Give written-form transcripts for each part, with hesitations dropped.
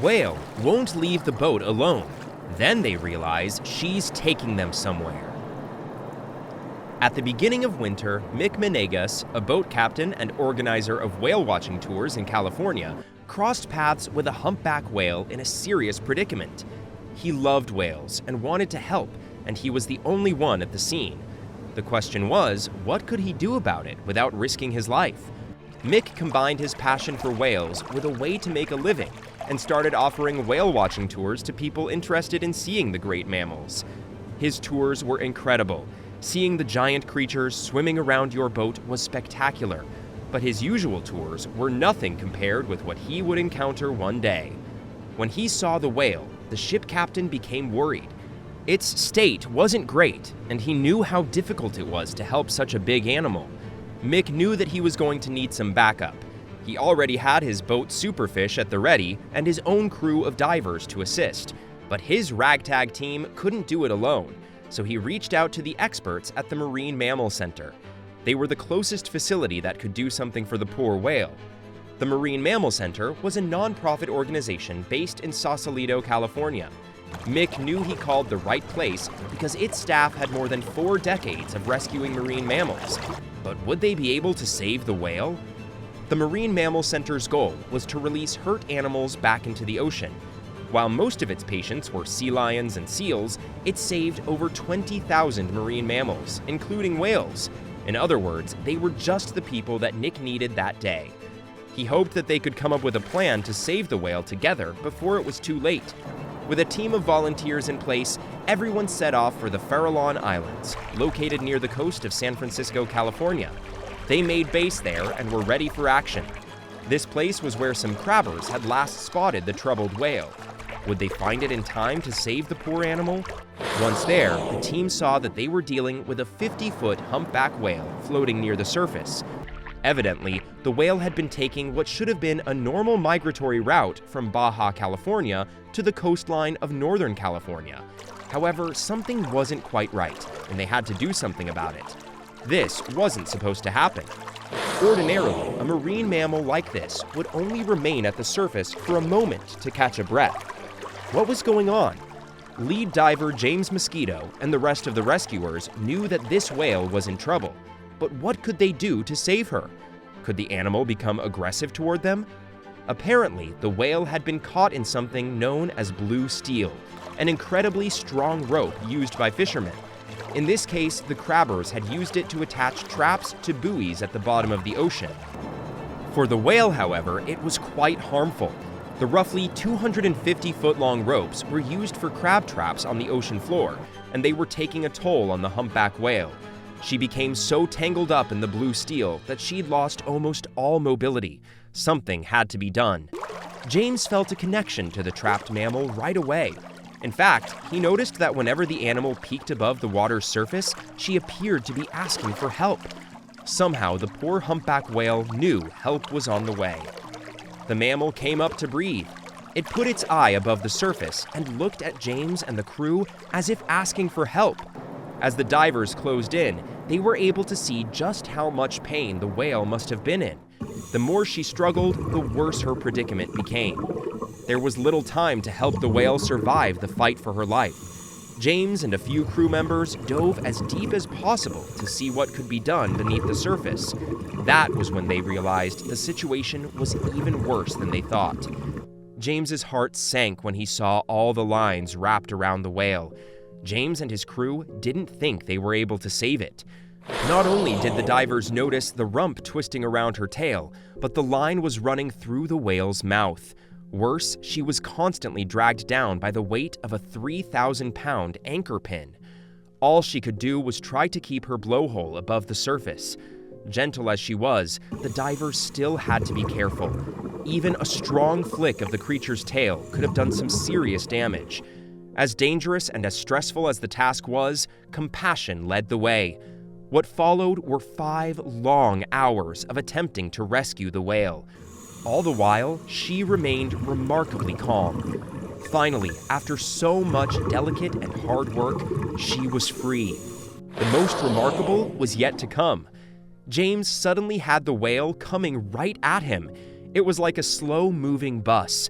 whale won't leave the boat alone. Then they realize she's taking them somewhere. At the beginning of winter, Mick Menegas, a boat captain and organizer of whale-watching tours in California, crossed paths with a humpback whale in a serious predicament. He loved whales and wanted to help, and he was the only one at the scene. The question was, what could he do about it without risking his life? Mick combined his passion for whales with a way to make a living and started offering whale-watching tours to people interested in seeing the great mammals. His tours were incredible. Seeing the giant creatures swimming around your boat was spectacular, but his usual tours were nothing compared with what he would encounter one day. When he saw the whale, the ship captain became worried. Its state wasn't great, and he knew how difficult it was to help such a big animal. Mick knew that he was going to need some backup. He already had his boat Superfish at the ready and his own crew of divers to assist, but his ragtag team couldn't do it alone. So he reached out to the experts at the Marine Mammal Center. They were the closest facility that could do something for the poor whale. The Marine Mammal Center was a non-profit organization based in Sausalito, California. Mick knew he called the right place because its staff had more than 4 decades of rescuing marine mammals. But would they be able to save the whale? The Marine Mammal Center's goal was to release hurt animals back into the ocean. While most of its patients were sea lions and seals, it saved over 20,000 marine mammals, including whales. In other words, they were just the people that Nick needed that day. He hoped that they could come up with a plan to save the whale together before it was too late. With a team of volunteers in place, everyone set off for the Farallon Islands, located near the coast of San Francisco, California. They made base there and were ready for action. This place was where some crabbers had last spotted the troubled whale. Would they find it in time to save the poor animal? Once there, the team saw that they were dealing with a 50-foot humpback whale floating near the surface. Evidently, the whale had been taking what should have been a normal migratory route from Baja California to the coastline of Northern California. However, something wasn't quite right, and they had to do something about it. This wasn't supposed to happen. Ordinarily, a marine mammal like this would only remain at the surface for a moment to catch a breath. What was going on? Lead diver James Mosquito and the rest of the rescuers knew that this whale was in trouble, but what could they do to save her? Could the animal become aggressive toward them? Apparently, the whale had been caught in something known as blue steel, an incredibly strong rope used by fishermen. In this case, the crabbers had used it to attach traps to buoys at the bottom of the ocean. For the whale, however, it was quite harmful. The roughly 250-foot-long ropes were used for crab traps on the ocean floor, and they were taking a toll on the humpback whale. She became so tangled up in the blue steel that she'd lost almost all mobility. Something had to be done. James felt a connection to the trapped mammal right away. In fact, he noticed that whenever the animal peeked above the water's surface, she appeared to be asking for help. Somehow, the poor humpback whale knew help was on the way. The mammal came up to breathe. It put its eye above the surface and looked at James and the crew as if asking for help. As the divers closed in, they were able to see just how much pain the whale must have been in. The more she struggled, the worse her predicament became. There was little time to help the whale survive the fight for her life. James and a few crew members dove as deep as possible to see what could be done beneath the surface. That was when they realized the situation was even worse than they thought. James's heart sank when he saw all the lines wrapped around the whale. James and his crew didn't think they were able to save it. Not only did the divers notice the rump twisting around her tail, but the line was running through the whale's mouth. Worse, she was constantly dragged down by the weight of a 3,000-pound anchor pin. All she could do was try to keep her blowhole above the surface. Gentle as she was, the divers still had to be careful. Even a strong flick of the creature's tail could have done some serious damage. As dangerous and as stressful as the task was, compassion led the way. What followed were 5 long hours of attempting to rescue the whale. All the while, she remained remarkably calm. Finally, after so much delicate and hard work, she was free. The most remarkable was yet to come. James suddenly had the whale coming right at him. It was like a slow-moving bus.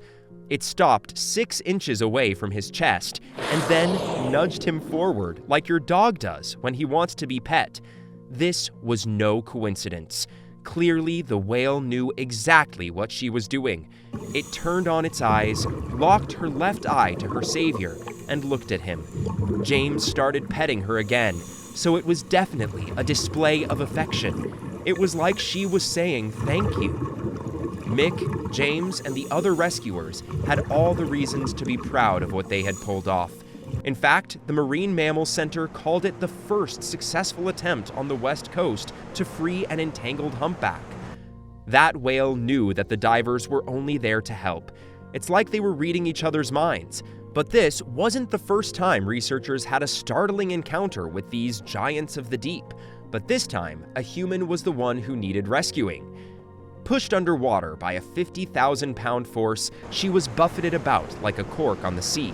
It stopped 6 inches away from his chest and then nudged him forward like your dog does when he wants to be pet. This was no coincidence. Clearly, the whale knew exactly what she was doing. It turned on its eyes, locked her left eye to her savior, and looked at him. James started petting her again, so it was definitely a display of affection. It was like she was saying thank you. Mick, James, and the other rescuers had all the reasons to be proud of what they had pulled off. In fact, the Marine Mammal Center called it the first successful attempt on the West Coast to free an entangled humpback. That whale knew that the divers were only there to help. It's like they were reading each other's minds. But this wasn't the first time researchers had a startling encounter with these giants of the deep. But this time, a human was the one who needed rescuing. Pushed underwater by a 50,000-pound force, she was buffeted about like a cork on the sea.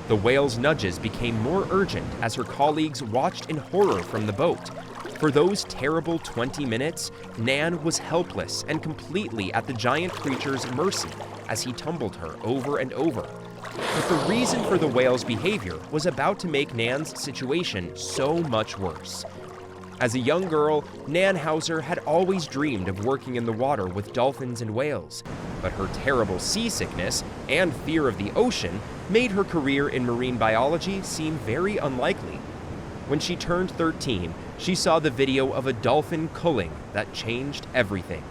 The whale's nudges became more urgent as her colleagues watched in horror from the boat. For those terrible 20 minutes, Nan was helpless and completely at the giant creature's mercy as he tumbled her over and over. But the reason for the whale's behavior was about to make Nan's situation so much worse. As a young girl, Nan Hauser had always dreamed of working in the water with dolphins and whales, but her terrible seasickness and fear of the ocean made her career in marine biology seem very unlikely. When she turned 13, she saw the video of a dolphin culling that changed everything.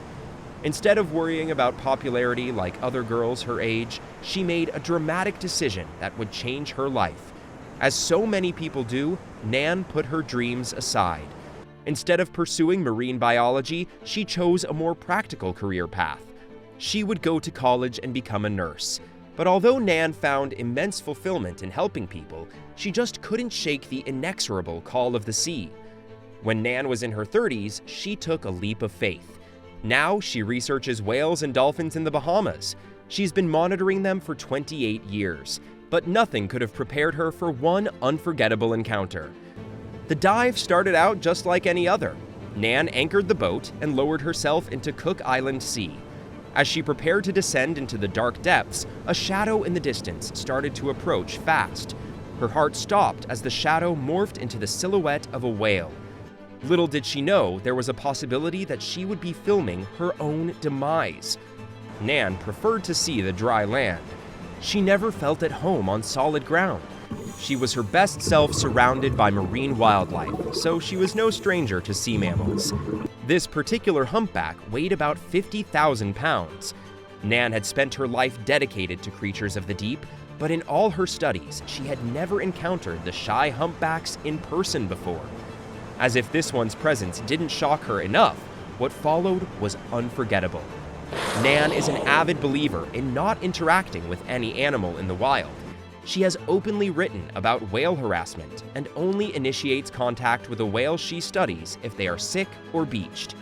Instead of worrying about popularity like other girls her age, she made a dramatic decision that would change her life. As so many people do, Nan put her dreams aside. Instead of pursuing marine biology, she chose a more practical career path. She would go to college and become a nurse. But although Nan found immense fulfillment in helping people, she just couldn't shake the inexorable call of the sea. When Nan was in her 30s, she took a leap of faith. Now she researches whales and dolphins in the Bahamas. She's been monitoring them for 28 years, but nothing could have prepared her for one unforgettable encounter. The dive started out just like any other. Nan anchored the boat and lowered herself into Cook Island Sea. As she prepared to descend into the dark depths, a shadow in the distance started to approach fast. Her heart stopped as the shadow morphed into the silhouette of a whale. Little did she know there was a possibility that she would be filming her own demise. Nan preferred to see the dry land. She never felt at home on solid ground. She was her best self surrounded by marine wildlife, so she was no stranger to sea mammals. This particular humpback weighed about 50,000 pounds. Nan had spent her life dedicated to creatures of the deep, but in all her studies, she had never encountered the shy humpbacks in person before. As if this one's presence didn't shock her enough, what followed was unforgettable. Nan is an avid believer in not interacting with any animal in the wild. She has openly written about whale harassment and only initiates contact with a whale she studies if they are sick or beached.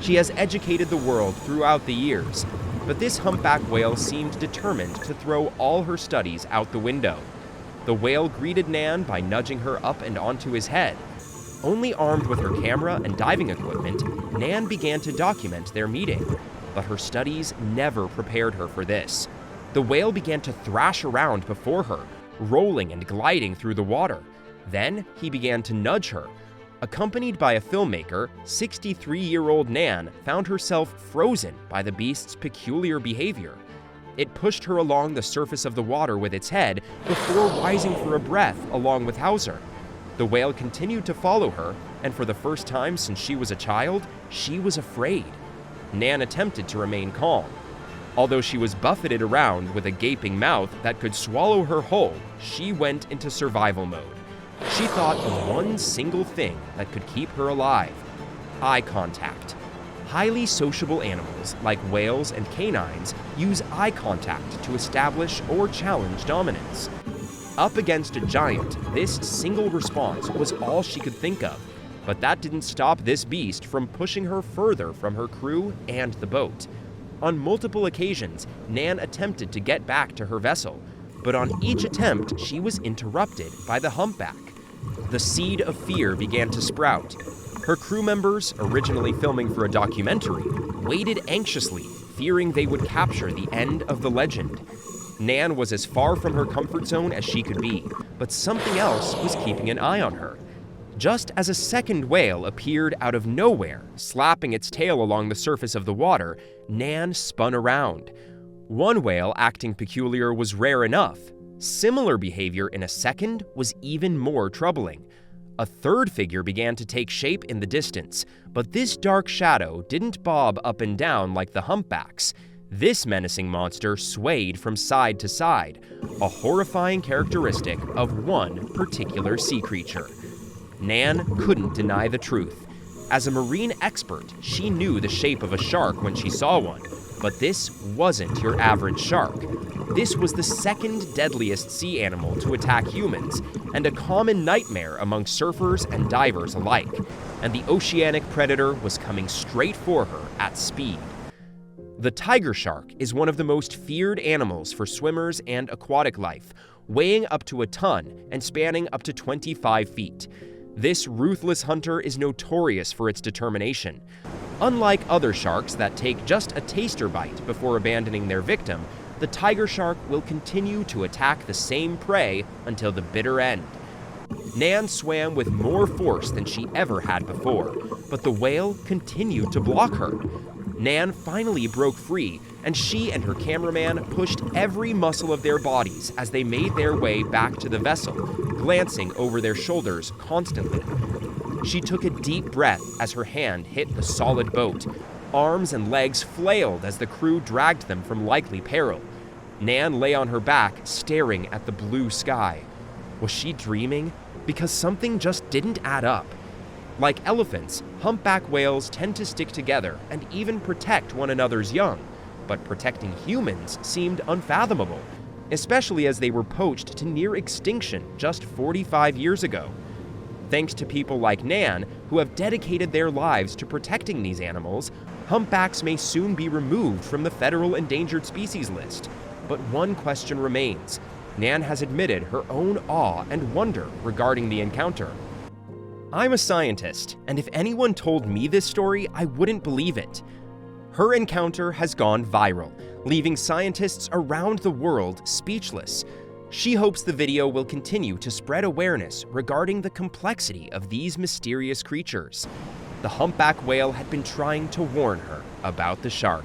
She has educated the world throughout the years, but this humpback whale seemed determined to throw all her studies out the window. The whale greeted Nan by nudging her up and onto his head. Only armed with her camera and diving equipment, Nan began to document their meeting, but her studies never prepared her for this. The whale began to thrash around before her, rolling and gliding through the water. Then he began to nudge her. Accompanied by a filmmaker, 63-year-old Nan found herself frozen by the beast's peculiar behavior. It pushed her along the surface of the water with its head before rising for a breath along with Hauser. The whale continued to follow her, and for the first time since she was a child, she was afraid. Nan attempted to remain calm. Although she was buffeted around with a gaping mouth that could swallow her whole, she went into survival mode. She thought of one single thing that could keep her alive: eye contact. Highly sociable animals, like whales and canines, use eye contact to establish or challenge dominance. Up against a giant, this single response was all she could think of, but that didn't stop this beast from pushing her further from her crew and the boat. On multiple occasions, Nan attempted to get back to her vessel, but on each attempt, she was interrupted by the humpback. The seed of fear began to sprout. Her crew members, originally filming for a documentary, waited anxiously, fearing they would capture the end of the legend. Nan was as far from her comfort zone as she could be, but something else was keeping an eye on her. Just as a second whale appeared out of nowhere, slapping its tail along the surface of the water, Nan spun around. One whale acting peculiar was rare enough. Similar behavior in a second was even more troubling. A third figure began to take shape in the distance, but this dark shadow didn't bob up and down like the humpbacks. This menacing monster swayed from side to side, a horrifying characteristic of one particular sea creature. Nan couldn't deny the truth. As a marine expert, she knew the shape of a shark when she saw one, but this wasn't your average shark. This was the second deadliest sea animal to attack humans, and a common nightmare among surfers and divers alike, and the oceanic predator was coming straight for her at speed. The tiger shark is one of the most feared animals for swimmers and aquatic life, weighing up to a ton and spanning up to 25 feet. This ruthless hunter is notorious for its determination. Unlike other sharks that take just a taster bite before abandoning their victim, the tiger shark will continue to attack the same prey until the bitter end. Nan swam with more force than she ever had before, but the whale continued to block her. Nan finally broke free, and she and her cameraman pushed every muscle of their bodies as they made their way back to the vessel, glancing over their shoulders constantly. She took a deep breath as her hand hit the solid boat. Arms and legs flailed as the crew dragged them from likely peril. Nan lay on her back, staring at the blue sky. Was she dreaming? Because something just didn't add up. Like elephants, humpback whales tend to stick together and even protect one another's young, but protecting humans seemed unfathomable, especially as they were poached to near extinction just 45 years ago. Thanks to people like Nan, who have dedicated their lives to protecting these animals, humpbacks may soon be removed from the federal endangered species list. But one question remains. Nan has admitted her own awe and wonder regarding the encounter. I'm a scientist, and if anyone told me this story, I wouldn't believe it. Her encounter has gone viral, leaving scientists around the world speechless. She hopes the video will continue to spread awareness regarding the complexity of these mysterious creatures. The humpback whale had been trying to warn her about the shark.